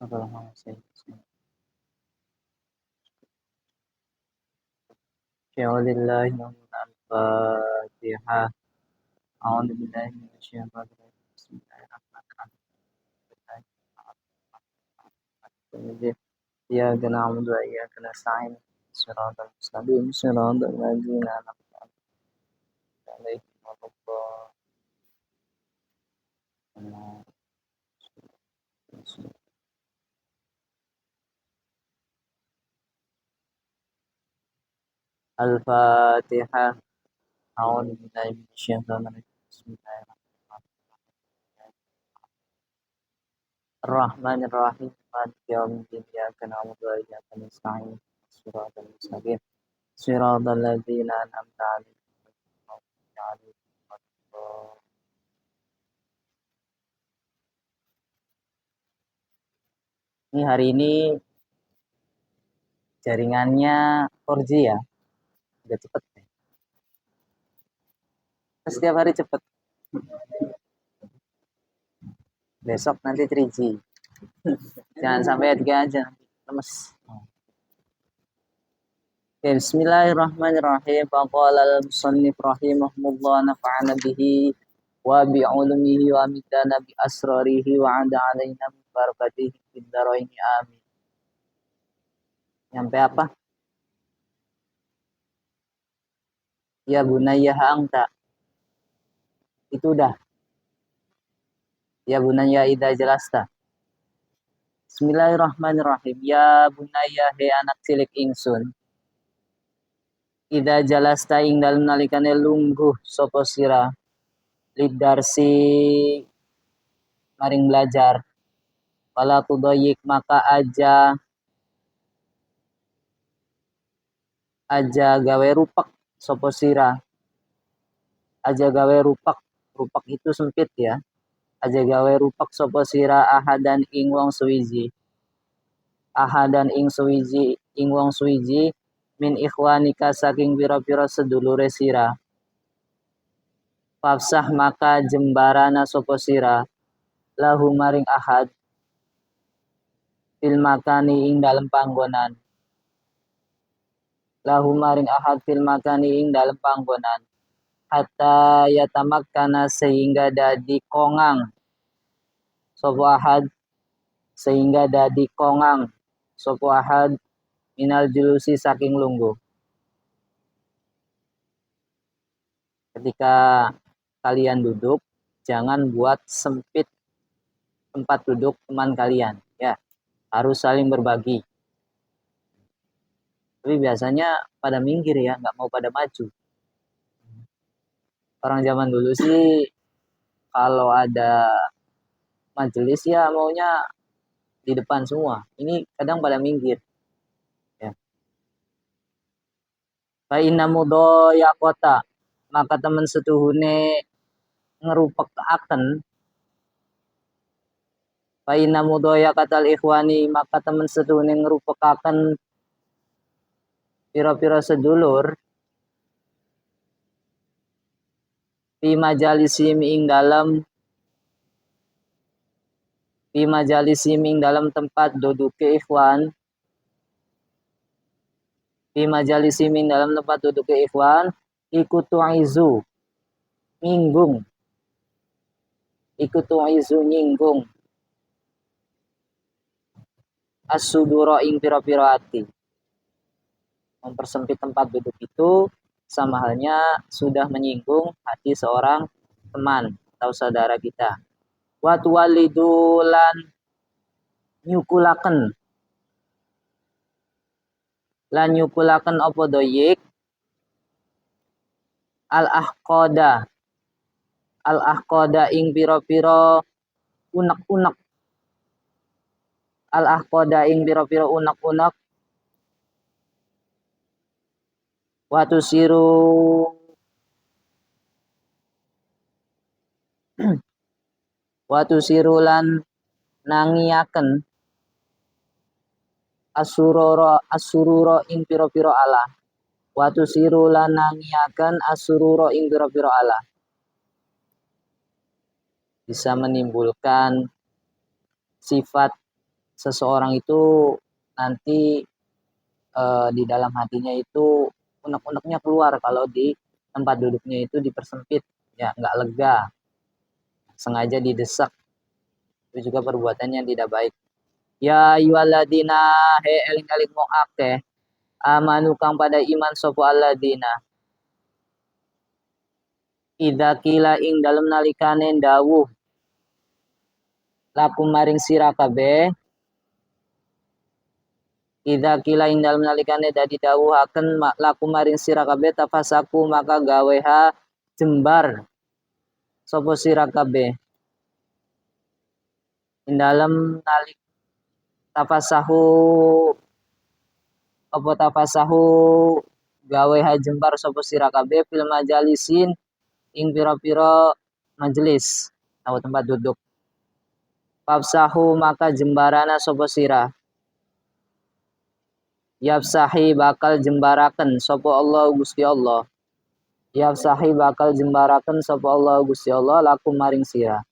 أعوذ بالله من الفاتحة. أعوذ بالله من الشيطان الرجيم. بسم الله الرحمن الرحيم. إياك نعبد وإياك نستعين. صراط المستقيم صراط الذين أنعمت عليهم غير المغضوب عليهم. الفاتحة. أعوذ بالله من الشيطان الرجيم. بسم الله الرحمن الرحيم. مالك يوم الدين. إياك نعبد وإياك نستعين. صراط المستقيم صراط الذين أنعمت عليهم غير المغضوب عليهم ولا الضالين. Ini hari ini jaringannya 4G ya, udah cepet. Setiap hari cepet. Besok nanti 3G. Jangan sampai 3 aja, lemes. Bismillahirrahmanirrahim. Faqala al-musannif rahimahullah nafa'ana bihi wa bi'ulumihi wa midana bi asrarihi wa 'ada 'alaina min barakatihi fid dharaini amin. Nyampe apa? Ya bunayya anta. Itu udah. Ya bunayya idza jalasta. Bismillahirrahmanirrahim. Ya bunayya he anak cilik ingsun. Idza jalasta ing dalem nalikane lungguh sapa sira lidarsi maring belajar. Wala tudayik maka aja gawe rupak sapa sira. Aja gawe rupak. Rupak itu sempit ya. Aja gawe rupak sapa sira ahadan ing wong suwiji. Ahadan ing suwiji ing wong suwiji min ikhwanika saking pira-pira sedulure sira. Fafsah maka jembarana sapa sira lahu maring ahad fil makani ing dalem panggonan. Lahu maring ahad fil makani ing dalem panggonan. Hatta yatamakkana sehingga dadi kongang sapa ahad sehingga dadi kongang sapa ahad minal julusi saking lungguh. Ketika kalian duduk, jangan buat sempit tempat duduk teman kalian, ya. Harus saling berbagi. Tapi biasanya pada minggir ya, nggak mau pada maju. Orang zaman dulu sih kalau ada majelis ya maunya di depan semua. Ini kadang pada minggir. Ya. Fa inna mudhaya kota, maka teman setuhune ngerupek akan. Fa inna mudhaya katal ikhwani, maka teman setuhune ngerupek akan pira-pira sedulur fi majalisim ing dalam tempat duduke ikhwan. Fi majalisim ing dalam tempat duduke ikhwan ikutu izu nyinggung. Ikutu izu nyinggung as-sudura ing pira-pira ati. Mempersempit tempat duduk itu sama halnya sudah menyinggung hati seorang teman atau saudara kita. Wa tuwalidulan nyukulaken lan nyukulaken apa doyik al ahqada ing pira-pira unek-unek. Al ahqada ing pira-pira unek-unek watu sirulan nangiaken asurura ing pira-pira Allah. Watu sirulan nangiaken asurura ing pira-pira Allah. Bisa menimbulkan sifat seseorang itu nanti di dalam hatinya itu unek-uneknya keluar kalau di tempat duduknya itu dipersempit, ya nggak lega, sengaja didesak, itu juga perbuatan yang tidak baik. Ya ayyuhalladzina he eling-eling wong akeh amanu kang pada iman sapa alladzina idza qila ing dalem nalikane dawuh lakum maring sira kabeh idza qila ing dalem nalikane dadi dawuhaken lakum maring sira kabeh tafasaku maka gaweha jembar sapa sira kabeh ing dalem nalik tafasahu apa tafasahu gaweha jembar sapa sira kabeh fil majalisin ing pira-pira majelis atau tempat duduk. Fafsahu maka jembarana sapa sira. Yafsahi bakal jembaraken sapa Allah Gusti Allah. Yafsahi bakal jembaraken sapa Allah Gusti Allah lakum maring sira.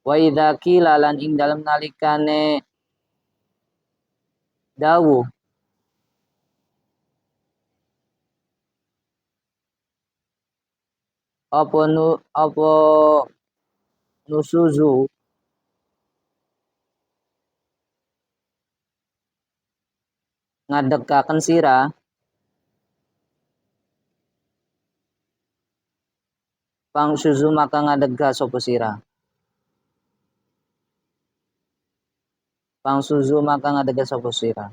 Wa idza qila lan ing dalem nalikane dawuh apa nusuzu ngadekaken sira pangsuzu maka ngadega sapa sira. Pangsuzu maka ngadega sapa sira.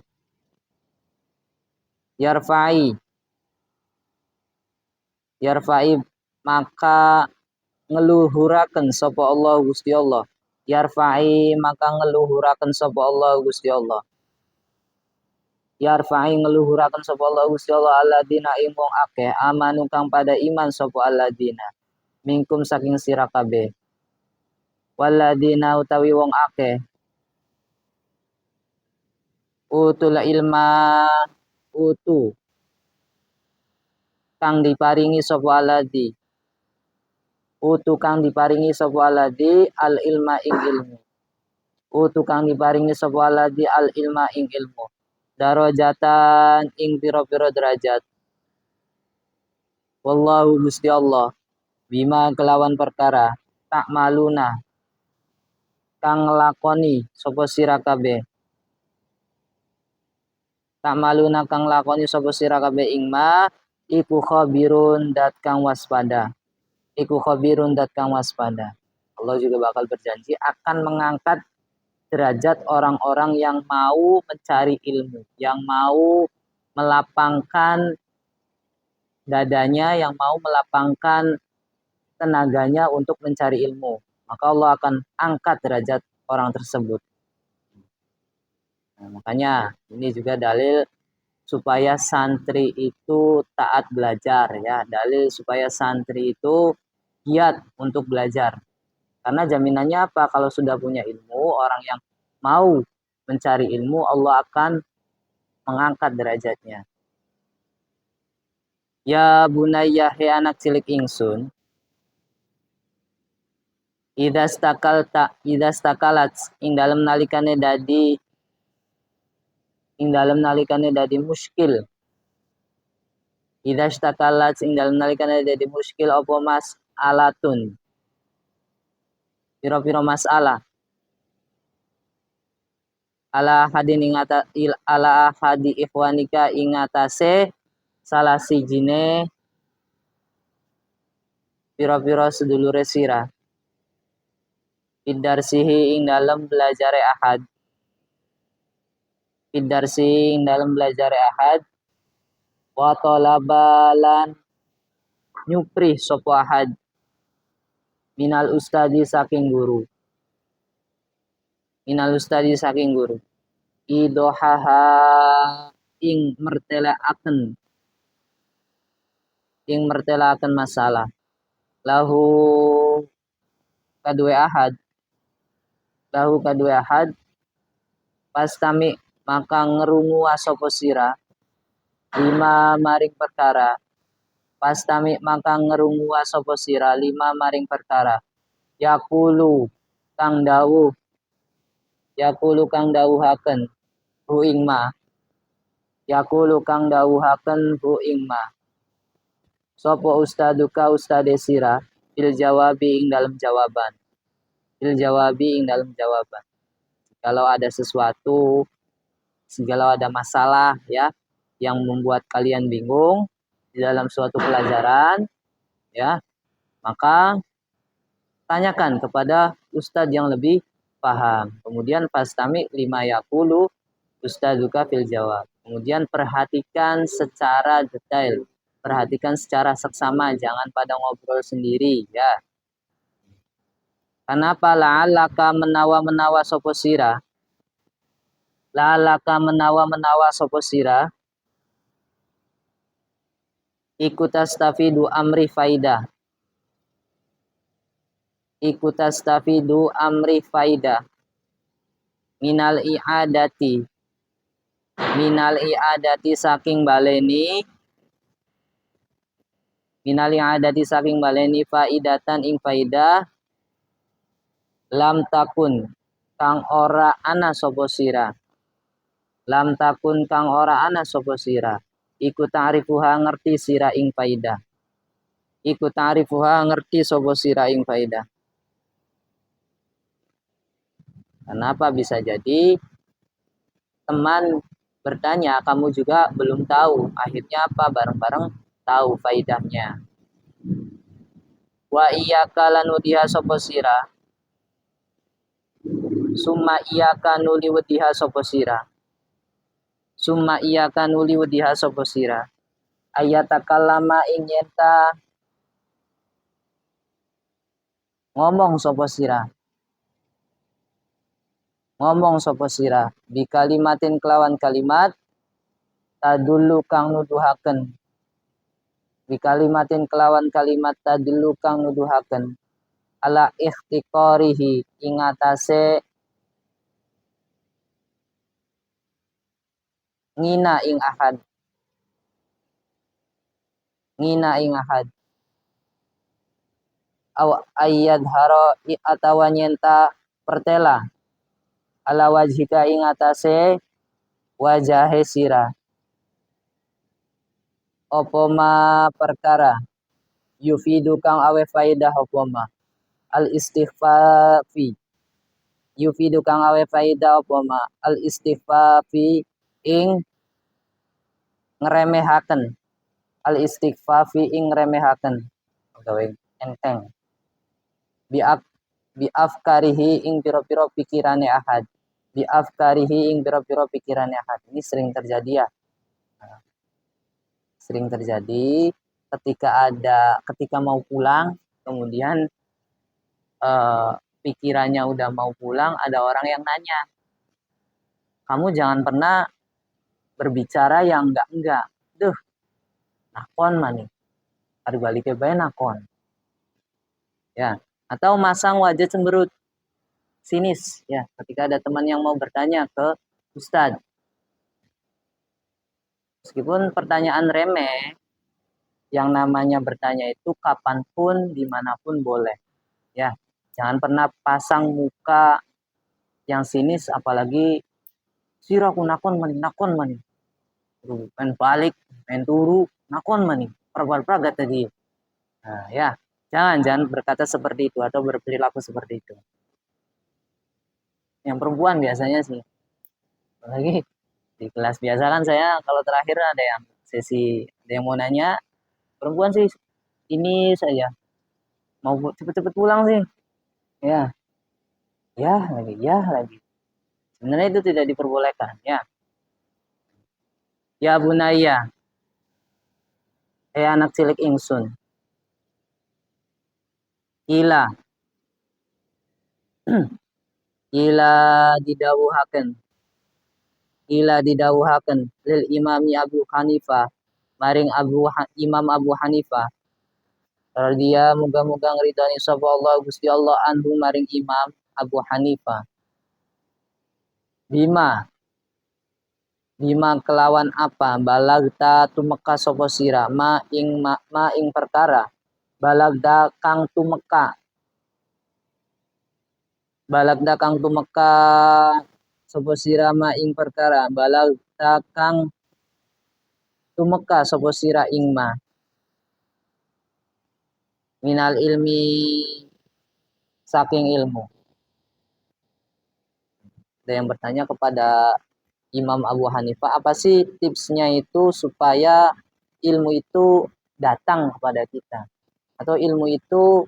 Yarfa'i maka ngeluhuraken sapa Allah Gusti Allah. Yarfa'i maka ngeluhuraken sapa Allah Gusti Allah. Yarfa'i ngeluhuraken sapa Allah Gusti Allah alladzina imong akeh amanu kang pada iman sapa alladzina mingkum saking sira kabeh. Walladzina utawi wong akeh utul ilma utu kang diparingi sapa alladzi utu kang diparingi sapa alladzi al ilma ing ilmu utu kang diparingi sapa alladzi al ilma ing ilmu darajatan ing pira-pira derajat wallahu Gusti Allah bima kelawan perkara tak maluna kang lakoni sapa sira kabeh tak maluna kang lakoni sapa sira kabeh ing ma iku khabirun dat kang waspada. Iku khabirun dat kang waspada. Allah juga bakal berjanji akan mengangkat derajat orang-orang yang mau mencari ilmu, yang mau melapangkan dadanya, yang mau melapangkan tenaganya untuk mencari ilmu. Maka Allah akan angkat derajat orang tersebut. Nah, makanya ini juga dalil supaya santri itu taat belajar ya, dalil supaya santri itu giat untuk belajar. Karena jaminannya apa? Kalau sudah punya ilmu, orang yang mau mencari ilmu, Allah akan mengangkat derajatnya. Ya bunayya he anak cilik ingsun. Idza stakalat ing dalem nalikane dadi muskil. Idza stakalat ing dalem nalikane dadi muskil apa mas alatun. Piro-piro masalah ala hadi ikhwanika ingatase salah sijine piro-piro sedulure sira sihi ing dalam belajare ahad sihi ing dalam belajare ahad wa talabalan nyupri sopo ahad minal ustadi saking guru idohaha ing mertelaaken masalah lahu kadue ahad pastami maka ngerungu sapa sira lima maring perkara pastami maka ngerungu sapa sira lima maring perkara yakulu kang dawuh Yaqulu kang dawuhaken hu ing ma. Yaqulu kang dawuhaken hu ing ma. Sopo ustaduka ustade sira bil jawabi ing dalam jawaban. Bil jawabi ing dalam jawaban. Kalau ada sesuatu, kalau ada masalah ya yang membuat kalian bingung di dalam suatu pelajaran ya, maka tanyakan kepada ustadz yang lebih paham. Kemudian pastami lima yaqulu ustaduka fil jawab. Kemudian perhatikan secara detail, perhatikan secara seksama, jangan pada ngobrol sendiri ya. Kenapa la'alaka menawa sopo sira? La'alaka menawa sopo sira? Ikutastafidu amri faidah. Ikutastafidu amri faidah. Minal i'adati saking baleni. Minal i'adati saking baleni faidatan ing faidah. Lam takun kang ora ana sapa sira. Lam takun kang ora ana sapa sira. Iku ta'rifuha ngerti sira ing faidah. Iku ta'rifuha ngerti sapa sira ing faidah. Kenapa bisa jadi teman bertanya, kamu juga belum tahu. Akhirnya apa? Bareng-bareng tahu faidahnya. Wa iyyaka lanudiha sapa sira. Summa iyyaka nuli wediha sapa sira. Summa iyyaka nuli wediha sapa sira. Ayatakallama ing yenta ngomong sapa sira. Ngomong sapa sira bi kalimatin kelawan kalimat tadullu kang nuduhaken. Bi kalimatin kelawan kalimat tadullu kang nuduhaken ala ikhtiqarihi ing atase ngina ing ahad. Ngina ing ahad. Aw ayyadhara atawa nyenta pertela ala wajhika ing atase wajahe sira. Opo ma perkara yufidu kang awe faidah opo ma al istighfafi yufidu kang awe faidah opo ma al istighfafi ing ngremehaken al istighfafi ing ngremehaken gawe enteng bi afkarihi ing piro-piro pikirane ahad bi afkarihi ing piro-piro pikirane ahad. Ini sering terjadi ya. Sering terjadi ketika mau pulang, kemudian pikirannya udah mau pulang, ada orang yang nanya, kamu jangan pernah berbicara yang enggak. Duh, nakon mani, hari baliknya bae nakon. Ya, atau masang wajah cemberut, sinis, ya, ketika ada teman yang mau bertanya ke ustadz. Meskipun pertanyaan remeh, yang namanya bertanya itu kapanpun, dimanapun boleh. Ya, jangan pernah pasang muka yang sinis, apalagi siraku nakon mani. Main balik, main turu, nakon mani. Pragat tadi. Nah, ya, jangan berkata seperti itu atau berperilaku seperti itu. Yang perempuan biasanya sih. Apalagi di kelas biasa kan saya kalau terakhir ada yang sesi, ada yang mau nanya, perempuan sih ini saja mau cepet-cepet pulang sih. Ya lagi. Sebenarnya itu tidak diperbolehkan ya. Ya bunaya, anak cilik ingsun. Ila didawuhaken lil imami Abu Hanifah maring Imam Abu Hanifah radhiya muga-muga ngridani sapa Allah Gusti Allah anhu maring Imam Abu Hanifah bima kelawan apa balagta tumeka sapa sira ma ing perkara balagda kang tumeka balagda kang tumeka sapa sira ma ing perkara, balagda kang tumeka sapa sira ing ma minal ilmi saking ilmu. Ada yang bertanya kepada Imam Abu Hanifah, apa sih tipsnya itu supaya ilmu itu datang kepada kita, atau ilmu itu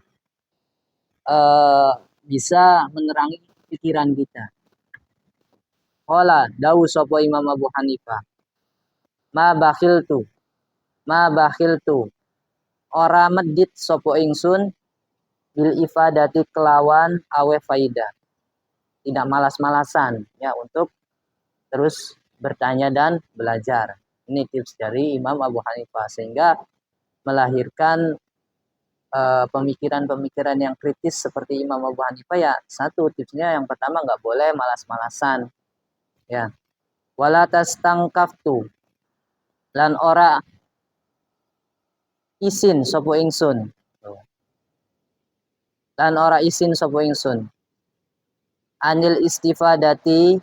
eh, bisa menerangi pikiran kita. Qala dawu sapa Imam Abu Hanifah, ma bakhiltu, ma bakhiltu, ora medit sapa ingsun bil ifadati kelawan awe faida, tidak malas-malasan ya untuk terus bertanya dan belajar. Ini tips dari Imam Abu Hanifah, sehingga melahirkan pemikiran-pemikiran yang kritis seperti Imam Abu Hanifah. Ya, satu tipsnya yang pertama nggak boleh malas-malasan ya. Wala tastangkaftu, lan ora isin sapa ingsun, lan ora isin sapa ingsun anil istifadati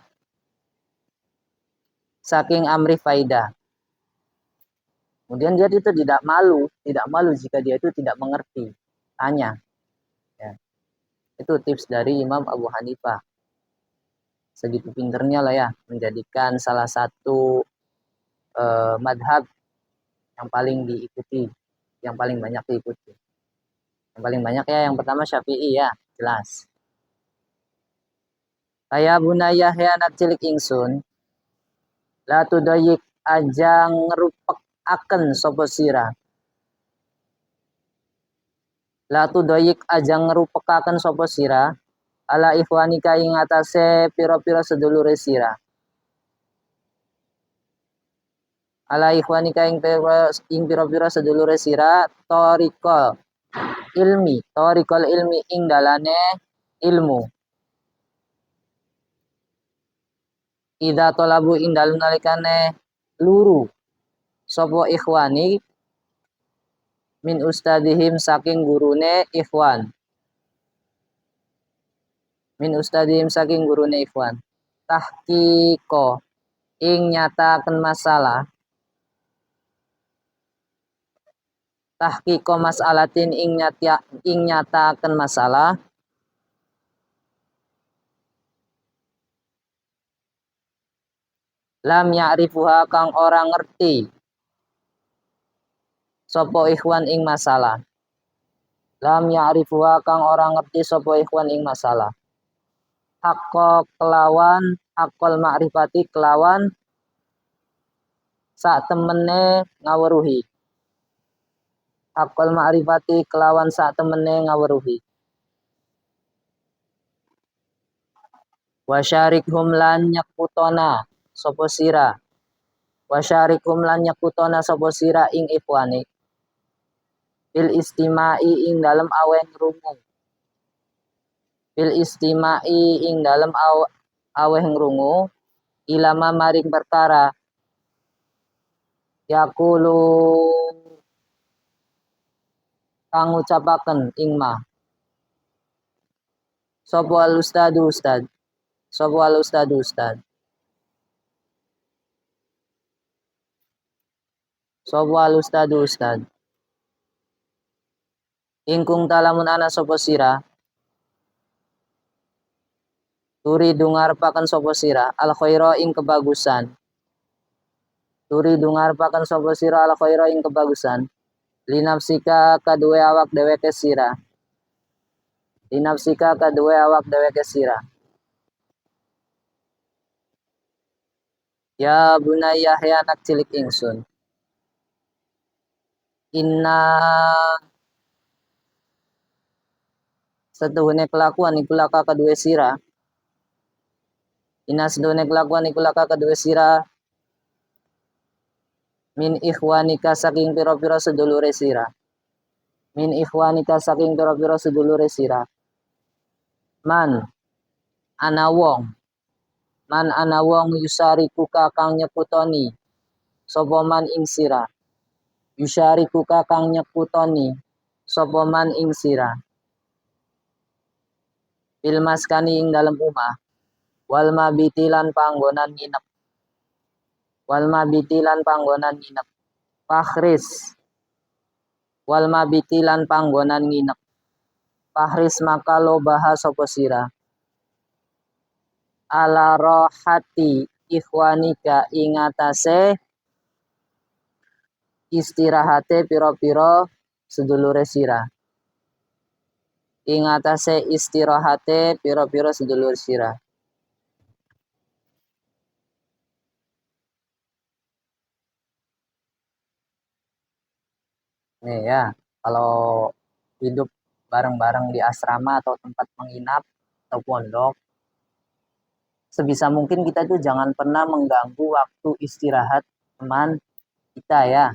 saking amri faidah. Kemudian dia itu tidak malu jika dia itu tidak mengerti, tanya ya. Itu tips dari Imam Abu Hanifah. Segitu pinternya lah ya, menjadikan salah satu madhab yang paling diikuti, yang paling banyak diikuti. Yang paling banyak ya yang pertama Syafi'i ya, jelas. Kaya bunaya he anak cilik ingsun, la tudayik aja ngerupek akan sapa sira. La tudayik aja ngerupek akan sapa sira ala ikhwanika ing atase pira-pira sedulure sira. Ala ikhwanika ing pira-pira sedulure sira torikol ilmi ing dalane ilmu. Ida tolabu ing dalem nalikane luru sapa ikhwani min ustadihim saking gurune ikhwan. Min ustadihim saking gurune ikhwan. Tahqiqo ing nyataken masalah. Tahqiqo mas'alatin ing nyataken masalah. Lam ya'rifuha kang orang ngerti sapa ikhwan ing masalah. Lam ya'rifuha kang orang ngerti sapa ikhwan ing masalah. Hakko kelawan hakol ma'rifati kelawan sak temene ngaweruhi. Hakol ma'rifati kelawan sak temene ngaweruhi. Wasyarikhum lan nyekutona sapa sira. Wasyarikhum lan nyekutona sapa sira ing ikhwani. Bil istimai ing dalem awe ngrungu. Bil istimai ing dalem awe ngrungu ilama maring perkara yakulu kang ucapaken ing ma sapa al ustadu ustad, sapa al ustadu ustad, sapa al ustadu ustad. Ingkung talamun ana sapa sira turi dungarpaken sapa sira al khaira ing kebagusan. Turi dungarpaken sapa sira al khaira ing kebagusan. Linafsika kadue awak dheweke sira. Linafsika kadue awak dheweke sira. Ya bunayya he anak cilik ingsun. Inna setuhune kelakuan iku laka kadue sira. Inna setuhune kelakuan iku laka kadue sira min ikhwanika saking pira-pira sedulure sira. Min ikhwanika saking pira-pira sedulure sira. Man ana wong, man ana wong yusarikuka kang nyekutoni sapa man ing sira. Yusarikuka kang nyekutoni sapa man ing sira. Fil maskani ing dalam umah. Wal mabiti lan panggonan nginep. Wal mabiti lan panggonan nginep. Fakhris. Wal mabiti lan panggonan nginep. Fakhris maka lo bahas sapa sira. Ala rohati ikhwanika ingatase istirahate piro-piro sedulure sira. Ingatase istirahate piro-piro sedulur sira. Nih ya, kalau hidup bareng-bareng di asrama atau tempat menginap atau pondok, sebisa mungkin kita tuh jangan pernah mengganggu waktu istirahat teman kita ya.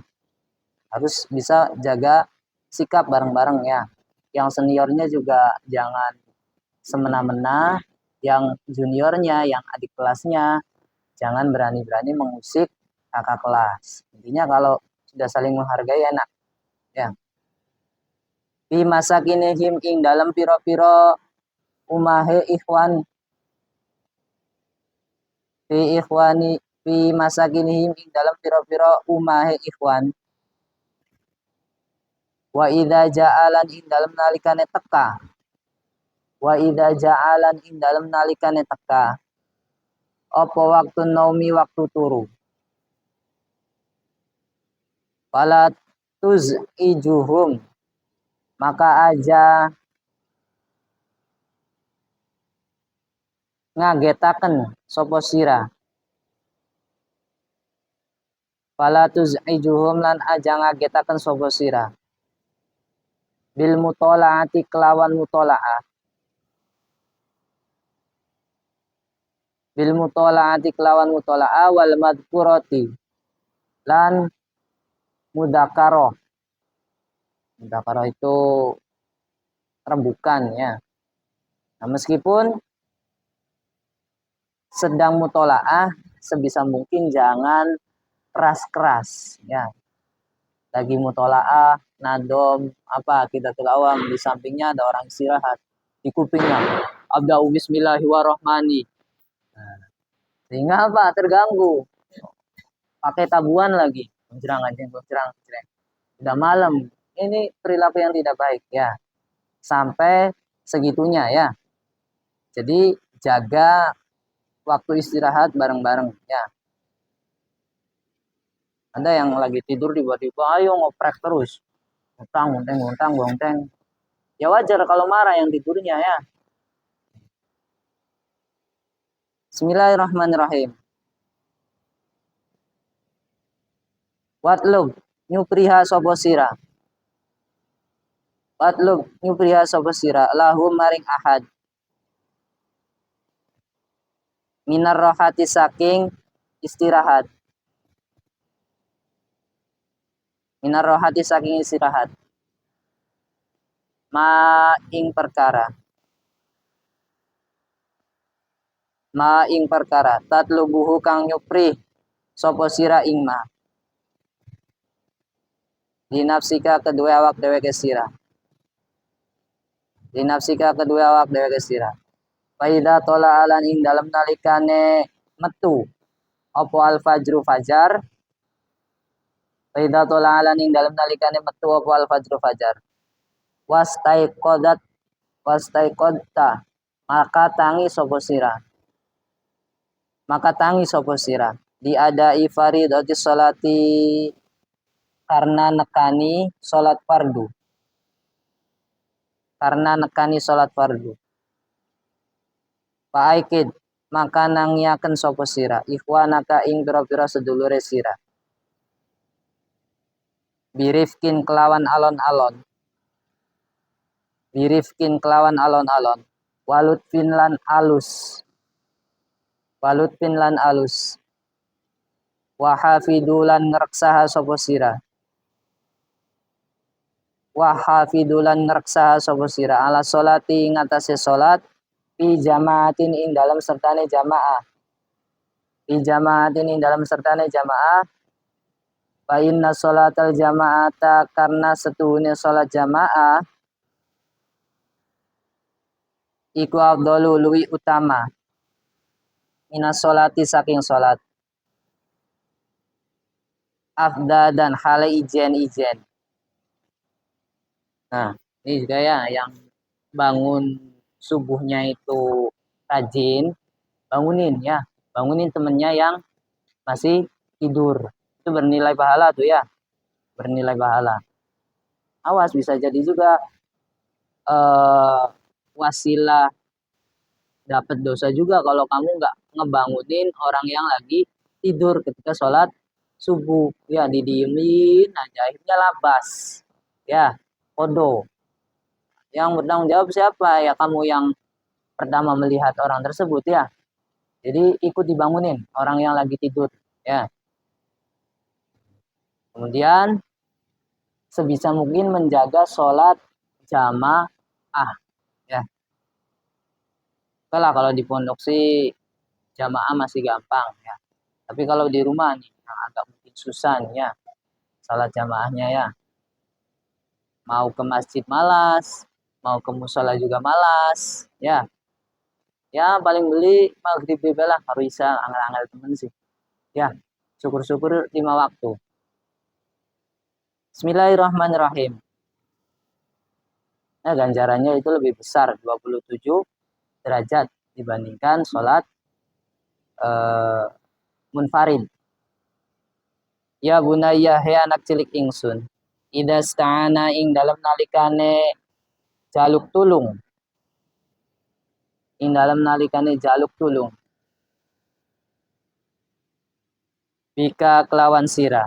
Harus bisa jaga sikap bareng-bareng ya. Yang seniornya juga jangan semena-mena, yang juniornya, yang adik kelasnya jangan berani-berani mengusik kakak kelas. Intinya kalau sudah saling menghargai enak ya. Di masa kini him ing dalam piro-piro umahe ikhwan fi ikhwani fi masa kini him ing dalam piro-piro umahe ikhwan wa idza ja'alan ing dalam nalikane teka wa idza ja'alan ing dalam nalikane teka apa waktu naumi waktu turu fala tuz ijuhum maka aja ngagetaken sapa sira fala tuz ijuhum lan aja ngagetaken sapa sira bil mutolaati kelawan mutolaah bil mutolaati kelawan mutolaah wal madkurati lan mudakaroh. Mudakaroh itu rembukan ya. Nah, meskipun sedang mutolaah, sebisa mungkin jangan keras-keras ya. Lagi mutolaah, nadom, apa kita tilawam di sampingnya ada orang istirahat di kupingnya. Abda'u bismillahirrahmanirrahim. Nah, sehingga apa? Terganggu. Pakai tabuhan lagi. Menjerang aja, menjerang. Udah malam. Ini perilaku yang tidak baik ya. Sampai segitunya ya. Jadi jaga waktu istirahat bareng-bareng ya. Ada yang lagi tidur tiba-tiba ayo ngoprek terus. Ngutang, ngunteng, nguntang, ngonteng. Ya wajar kalau marah yang tidurnya ya. Bismillahirrahmanirrahim. Watlub nyupriha sapa sira. Watlub nyupriha sapa sira lahum maring ahad. Minar rohati saking istirahat. Minar rohati saking istirahat. Ma ing perkara. Ma ing perkara. Tatlubuhu kang nyupri sapa sira ing ma. Dinafsika kedua awak dheweke sira. Dinafsika kedua awak dheweke sira. Faida tola alan ing dalam nalikane metu opo al fajru fajar. Faida tola alan ing dalam nalikane metu opo al fajru fajar. Wastai kodta maka tangi sopo sira. Maka tangi sopo sira. Diadai faridati sholati karena nekani sholat fardu. Karena nekani sholat fardu. Paaikid maka nangiaken sapa sira ikhwanaka ing pira-pira sedulure sira birifkin kelawan alon-alon birifkin kelawan alon-alon walutfin lan alus walutfin lan alus wahafidulan ngreksaha sapa sira wahafidulan ngreksaha sapa sira ala sholati ngatasé salat fi jamaatin ing dalam sertane jamaah fi jamaatin ing dalam sertane jamaah fa inna sholatal jamaata karena setuhune sholat jamaah iku afdalu luwi utama minas sholati saking sholat afda dan hale ijen. Nah, ini juga ya yang bangun subuhnya itu rajin, bangunin ya. Bangunin temennya yang masih tidur. Itu bernilai pahala tuh ya, bernilai pahala. Awas bisa jadi juga eh, wasilah dapat dosa juga kalau kamu nggak ngebangunin orang yang lagi tidur ketika sholat subuh. Ya didiemin aja, akhirnya labas. Ya, kodo. Yang bertanggung jawab siapa? Ya kamu yang pertama melihat orang tersebut ya. Jadi ikut dibangunin orang yang lagi tidur. Ya. Kemudian sebisa mungkin menjaga sholat jamaah. Ya. Kalau di pondok sih jamaah masih gampang ya. Tapi kalau di rumah nih yang agak mungkin susah nih ya. Sholat jamaahnya ya. Mau ke masjid malas, mau ke musola juga malas. Ya. Ya paling beli maghrib lah harus bisa angel-angel temen sih. Ya. Syukur-syukur 5 waktu. Bismillahirrahmanirrahim. Nah, ganjarannya itu lebih besar 27 derajat dibandingkan sholat eh, munfarid. Ya bunayya he anak cilik ingsun. Ida sta'ana ing dalam nalikane jaluk tulung. Ing dalam nalikane jaluk tulung. Bika kelawan sira.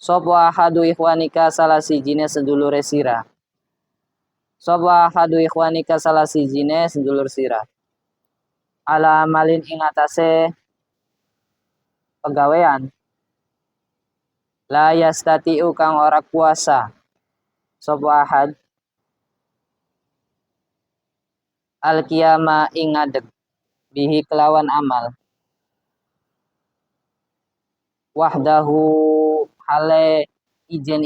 Sopo ahadu ikhwanika salah sijine sedulure sira. Sopo ahadu ikhwanika salah sijine sedulur sira. Ala malin ing atase pegawean la yastatiu kang ora kuasa sapa ahad al qiyama ing ngadeg bihi kelawan amal wahdahu hale ijen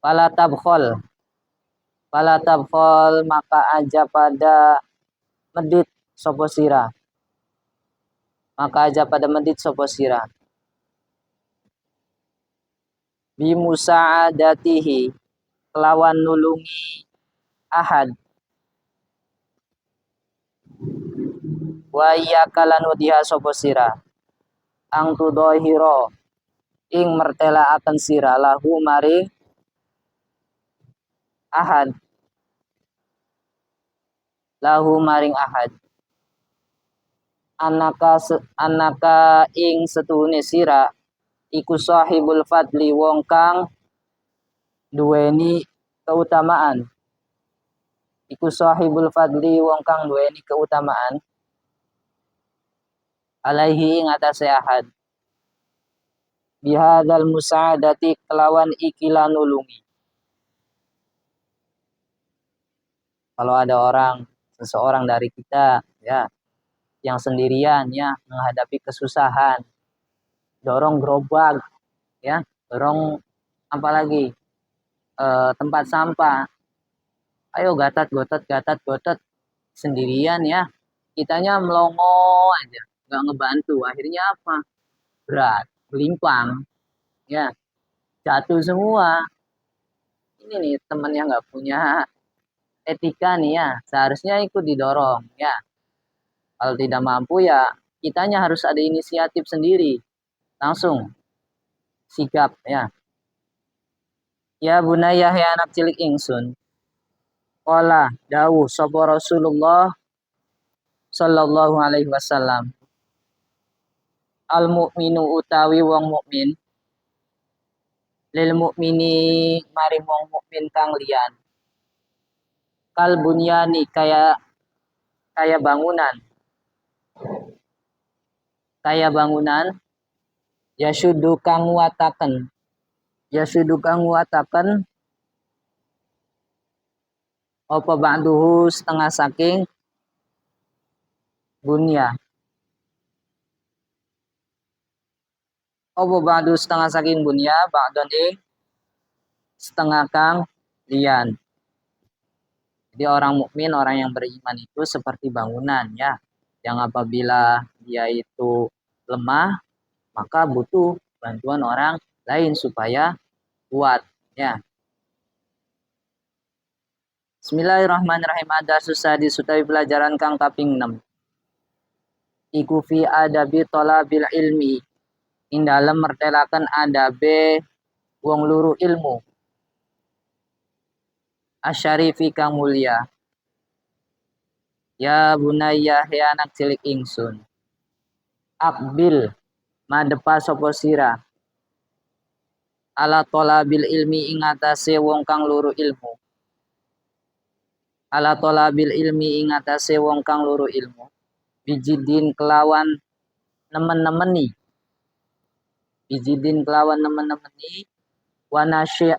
pala tabkhol maka aja pada medit sapa sira bi musaadatihi kelawan nulungi ahad wa iya kalan wadiha sapa sira ang tudhahira ing mertelaaken sira lahu maring ahad anaka ing setuhune sira iku sahibul fadli wong kang duweni keutamaan alaihi ing atase ahad bihadzal musaadati kelawan ikilah nulungi. Kalau ada seseorang dari kita ya yang sendirian ya menghadapi kesusahan, dorong gerobak ya, dorong apalagi tempat sampah. Ayo gatat gotot sendirian ya. Kitanya melongo aja, nggak ngebantu. Akhirnya apa? Berat, melimpang ya, jatuh semua. Ini nih teman yang nggak punya etika nih ya, seharusnya ikut didorong ya. Kalau tidak mampu ya kitanya harus ada inisiatif sendiri, langsung sikap ya. Ya bunayah ya anak cilik ingsun. Qala dawuh sapa Rasulullah sallallahu alaihi wasallam. Al mukminu utawi wong mukmin lil mukmini mari wong mukmin kang liyan. Kal bunyani kaya bangunan. Kaya bangunan yasudu kang wataken. Yasudu kang wataken apa ba'duhu setengah saking bunya. Apa ba'du setengah saking bunya ba'don ing setengah kang lian. Jadi orang mukmin, orang yang beriman itu seperti bangunan ya, yang apabila dia itu lemah maka butuh bantuan orang lain supaya kuat ya. Bismillahirrahmanirrahim. Ada susah disutai pelajaran kang kaping 6. Iku fi adabi thalabil ilmi. Ing dalem mertelaken adabe wong luru ilmu. Asyarifi kang mulia. Ya bunayya he anak cilik ingsun. Akbil madepa sapa sira. Ala thalabil ilmi ing atase wong kang luru ilmu. Ala thalabil ilmi ing atase wong kang luru ilmu. Bijidin kelawan nemen-nemeni. Bijidin kelawan nemen-nemeni.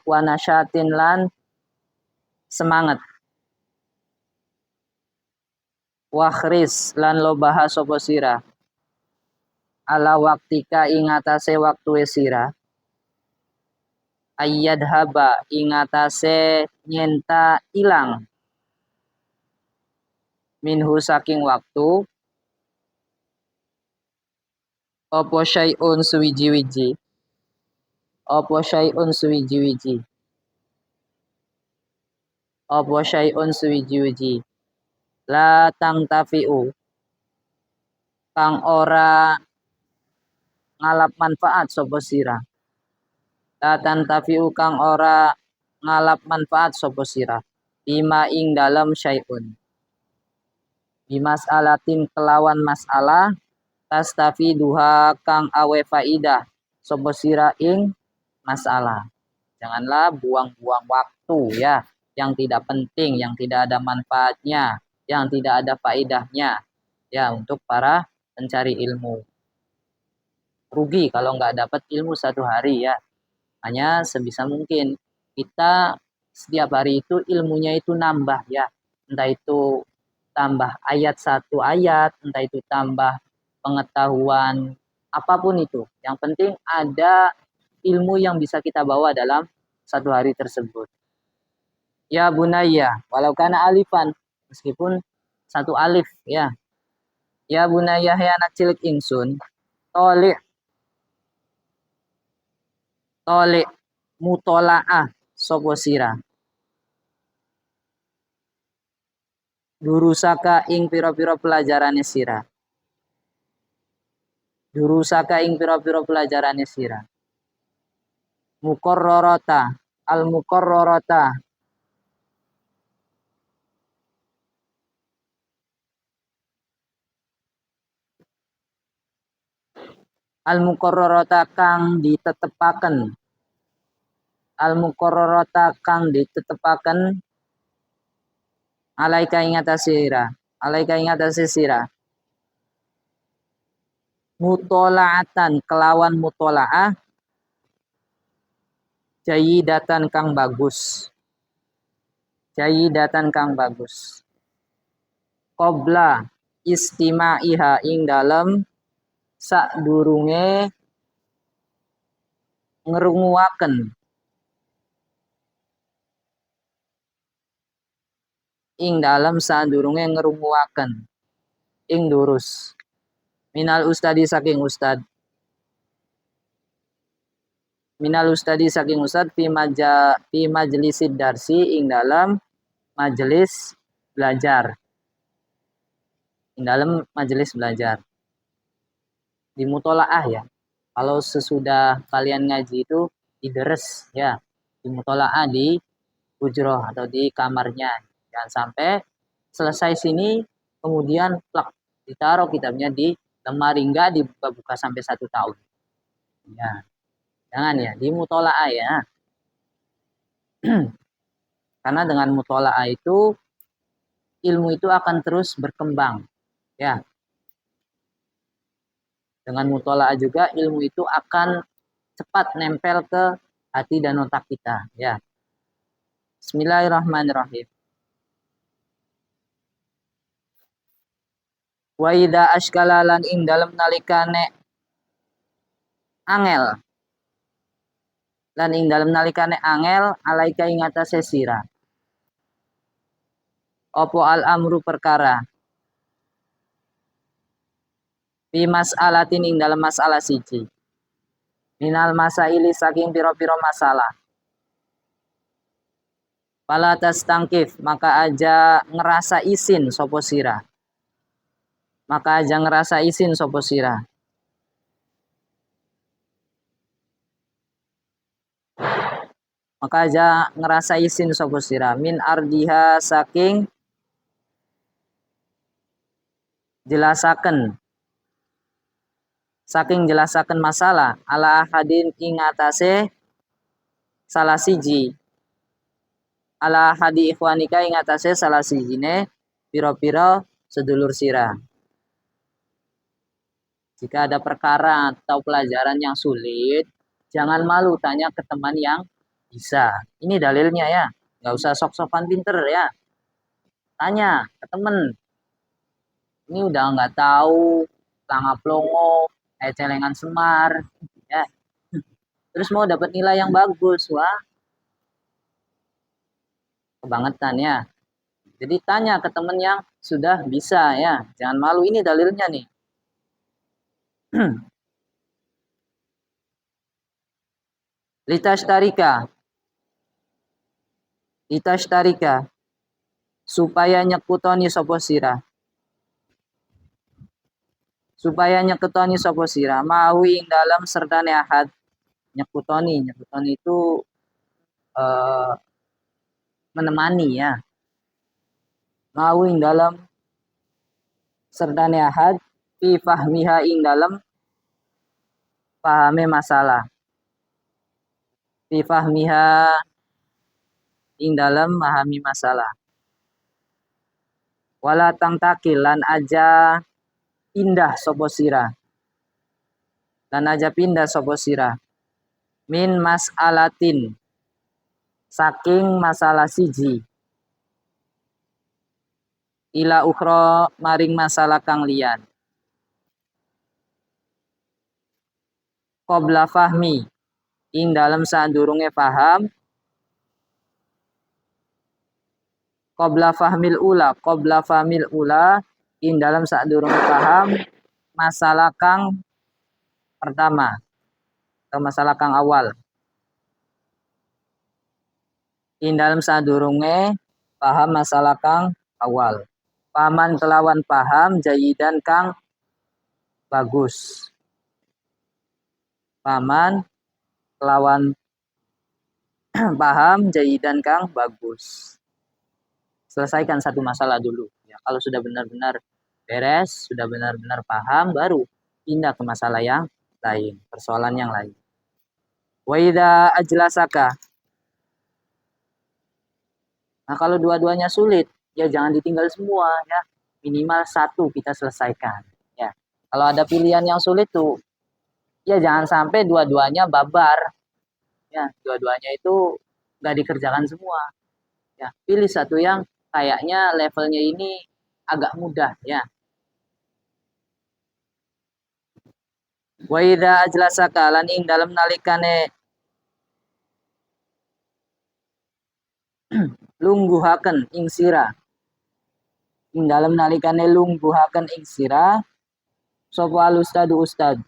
Wanasyatin lan semangat. Wakhris lan lo bahas sapa sira. Ala waktika ing atase waktu sira. Ayyad haba ing atase nyenta ilang. Minhu saking waktu. Apa syai'un suwiji-wiji. Apa syai'un suwiji-wiji. Apa syai'un suwiji-wiji. La tangtafi'u. Kang ora ngalap manfaat sapa sira. La tantafi'u kang ora ngalap manfaat sapa sira. Bima ing dalam syai'un. Bimas'alatin kelawan mas'alah. Tastafiduha kang awe faidah sapa sira ing masalah. Janganlah buang-buang waktu ya, yang tidak penting, yang tidak ada manfaatnya, yang tidak ada faedahnya ya untuk para pencari ilmu. Rugi kalau nggak dapat ilmu satu hari ya. Hanya sebisa mungkin kita setiap hari itu ilmunya itu nambah ya. Entah itu tambah ayat satu ayat, entah itu tambah pengetahuan, apapun itu. Yang penting ada ilmu yang bisa kita bawa dalam satu hari tersebut. Ya bunaya, walau kana alifan, meskipun satu alif ya. Ya bunaya he anak cilik ingsun, tolik mutolaah sapa sira. Durusaka ing pira-pira pelajarane sira. Durusaka ing pira-pira pelajarane sira. Muqarrarata al-muqarrarata al-muqarrarata kang ditetepaken. Al-muqarrarata kang ditetepaken alaika ing atase sira. Alaika ing atase sira. Mutolaatan kelawan mutolaah jayyidatan kang bagus. Jayyidatan kang bagus. Qabla istima'iha ing dalem sakdurunge ngrunguaken ing dalem sadurunge ngrunguaken ing durus minal ustadi saking ustad fi majlisid darsi ing dalam majelis belajar di mutolaah ya. Kalau sesudah kalian ngaji itu dideres ya, di mutolaah di hujroh atau di kamarnya. Jangan sampai selesai sini kemudian plak ditaruh kitabnya di lemari, enggak dibuka-buka sampai 1 tahun. Ya, jangan ya, di mutolaah ya. Karena dengan mutolaah itu ilmu itu akan terus berkembang. Ya. Dengan mutolaah juga ilmu itu akan cepat nempel ke hati dan otak kita. Ya. Bismillahirrahmanirrahim. Wa idza ashkala lan ing dalem nalikane angel lan ing dalem nalikane angel alaika ing atase sira opo al amru perkara fi mas'alatin ing dalem masalah siji minal masaili saking piro-piro masalah pala tastangkif maka aja ngerasa isin sopo sira maka aja ngerasa isin sopo sira maka aja ngerasa isin sopo sira min ardiha saking jelasaken masalah ala hadin ing atase salah siji ala hadi ikhwanika ing atase salah sijine piro-piro sedulur sira. Jika ada perkara atau pelajaran yang sulit, jangan malu tanya ke teman yang bisa. Ini dalilnya ya. Nggak usah sok-sokan pinter ya. Tanya ke teman. Ini udah nggak tahu, langap longo, celengan semar, ya. Terus mau dapat nilai yang bagus, wah, kebangetan ya. Jadi tanya ke teman yang sudah bisa ya. Jangan malu, ini dalilnya nih. Litashtarika supaya nyekutoni sopo sira mau ing dalam serdane ahad nyekutoni itu eh, menemani ya mau ing dalam serdane ahad fi fahmiha ing dalam pahame masalah fi fahmiha ing dalam memahami masalah wala tangtakilan aja pindah sopo sira min mas'alatin saking masalah siji ila ukhra maring masalah kang liyan qabla fahmi ing dalam sadurunge paham qabla fahmil ula ing dalam sadurunge paham masalah kang pertama atau masalah kang awal ing dalam sadurunge paham masalah kang awal paman kelawan paham jayidan kang bagus paman kelawan paham jayidan kang bagus selesaikan satu masalah dulu ya kalau sudah benar-benar beres sudah benar-benar paham baru pindah ke masalah yang lain persoalan yang lain wa idza ajlasaka nah kalau dua-duanya sulit ya jangan ditinggal semua ya minimal satu kita selesaikan ya kalau ada pilihan yang sulit tuh ya jangan sampai dua-duanya babar ya dua-duanya itu nggak dikerjakan semua ya pilih satu yang kayaknya levelnya ini agak mudah ya wa idza ajlasaka lan ing dalam nalikane lungguhaken ing sira ing dalam nalikane lungguhaken ing sira sapa al ustad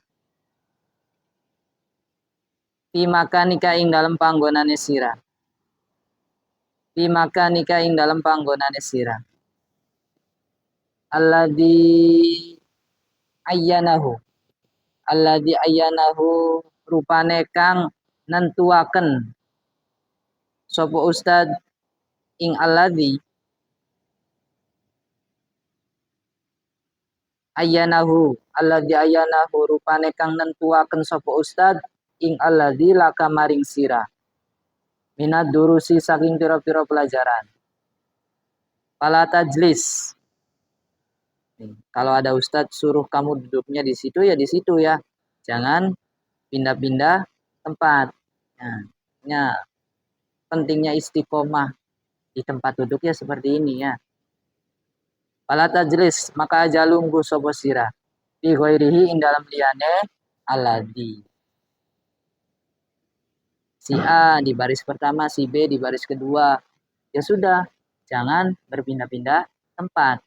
fi makanika ing dalam panggonane sira alladzi ayyanahu rupane kang nentuaken sapa ustad ing alladzi ayyanahu rupane kang nentuaken sapa ustad ing alladzi laka maring sira minad durusi saking pira-pira pelajaran pala tajlis kalau ada ustadz suruh kamu duduknya di situ ya di situ ya jangan pindah-pindah tempat ya pentingnya istiqomah di tempat duduk ya seperti ini ya pala tajlis maka aja lungguh sapa sira fi ghairihi ing dalam liyane alladzi Si A di baris pertama, si B di baris kedua. Ya sudah, jangan berpindah-pindah tempat.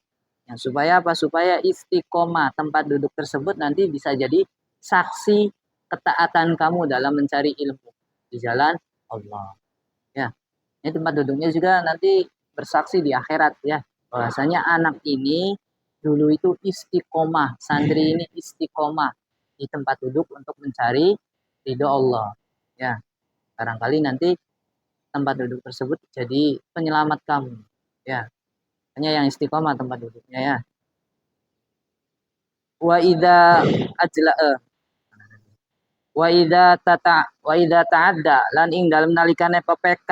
Yang supaya apa? Supaya istiqomah tempat duduk tersebut nanti bisa jadi saksi ketaatan kamu dalam mencari ilmu di jalan Allah. Ya, ini tempat duduknya juga nanti bersaksi di akhirat ya. Bahwasanya anak ini dulu itu istiqomah, santri ini istiqomah di tempat duduk untuk mencari ridho Allah. Ya, barangkali nanti tempat duduk tersebut jadi penyelamat kamu. Ya, hanya yang istiqomah tempat duduknya ya. Wa idza ajla wa idza ta'adda lan ing dalem nalikane PPK.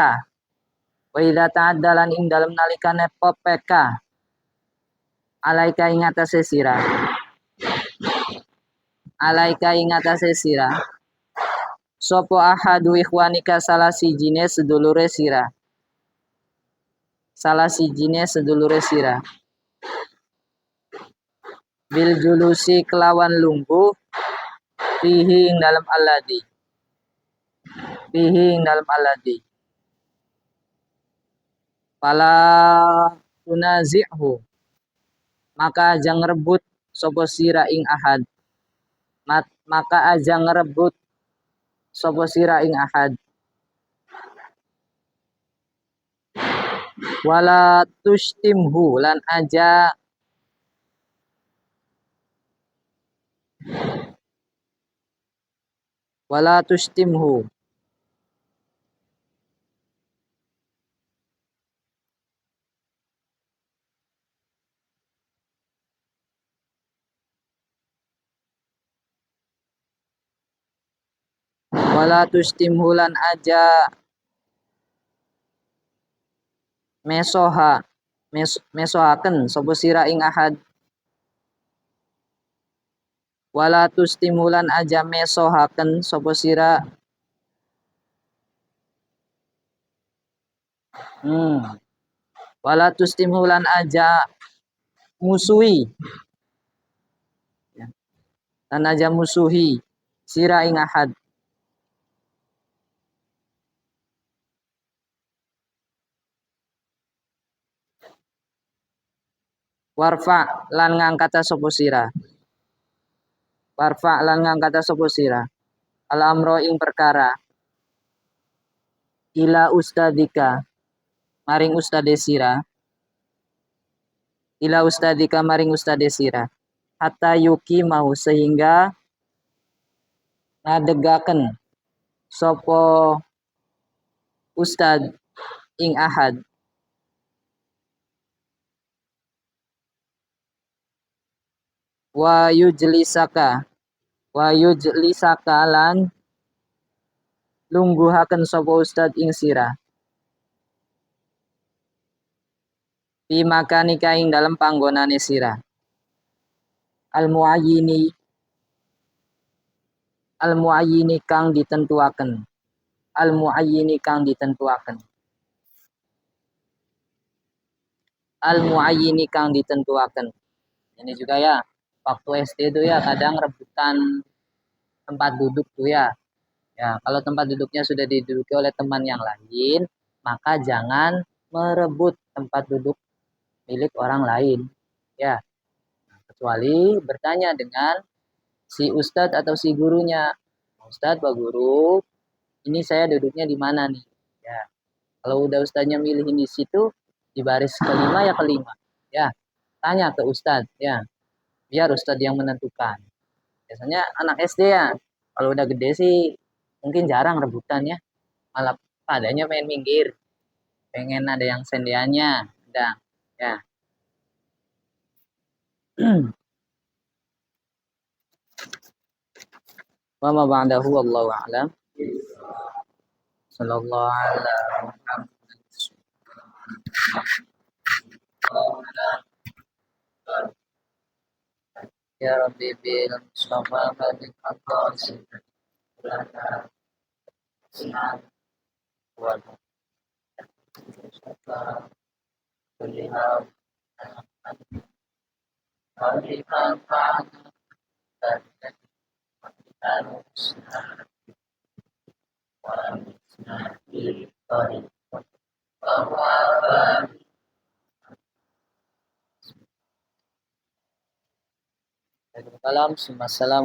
Wa idza ta'adda lan ing dalem nalikane PPK. Alaika ing atase sira. Alaika ing atase sira. Sopo ahadu ikhwanika salah sijine sedulure sira. Salah sijine sedulure sira. Bil julusi kelawan lungguh fihi ing dalem alladhi. Fihi ing dalem alladhi. Fala tunazi'hu. Maka aja ngerebut sopo sira ing ahad. Maka aja ngerebut sopo sira ing ahad. Wala tustimhu lan aja wala tustimhu wala tustimhu lan aja mesohaken sapa sira ing ahad. Wala tustimhu lan aja mesohaken sapa sira wala tustimhu lan aja musuhi lan aja musuhi sira ing ahad. Warfa lan ngangkata sapa sira. Warfa lan ngangkata sapa sira. Al amro ing perkara. Ila ustadika maring ustade sira. Ila ustadika maring ustade sira. Hatta yuki mau sehingga ngadegaken sapa ustad ing ahad. Wa yujlisaka lan lungguhaken sapa ustad ing sira. Fi makanika ing dalem panggonane sira. Al muayyini kang ditentuaken. Al muayyini kang ditentuaken. Al muayyini kang ditentuaken. Ini juga ya, waktu SD itu ya kadang rebutan tempat duduk tuh ya. Ya, kalau tempat duduknya sudah diduduki oleh teman yang lain, maka jangan merebut tempat duduk milik orang lain. Ya, kecuali bertanya dengan si ustadz atau si gurunya. Ustadz, Pak Guru, ini saya duduknya di mana nih? Ya, kalau udah ustadznya milihin di situ, di baris kelima ya kelima. Ya, tanya ke ustadz, ya, biar ustadz yang menentukan. Biasanya anak SD ya, kalau udah gede sih mungkin jarang rebutan ya. Malah padanya pengen minggir, pengen ada yang sendiannya, udah, ya. Wa ma ba'dahu wallahu a'lam. Sallallahu alaihi wasallam. Ya Rabbi bil Mustafa bil Qasim lana wa Mustafa kulliha Alifan dan Waalaikumsalam.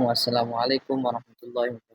Wassalamualaikum warahmatullahi wabarakatuh.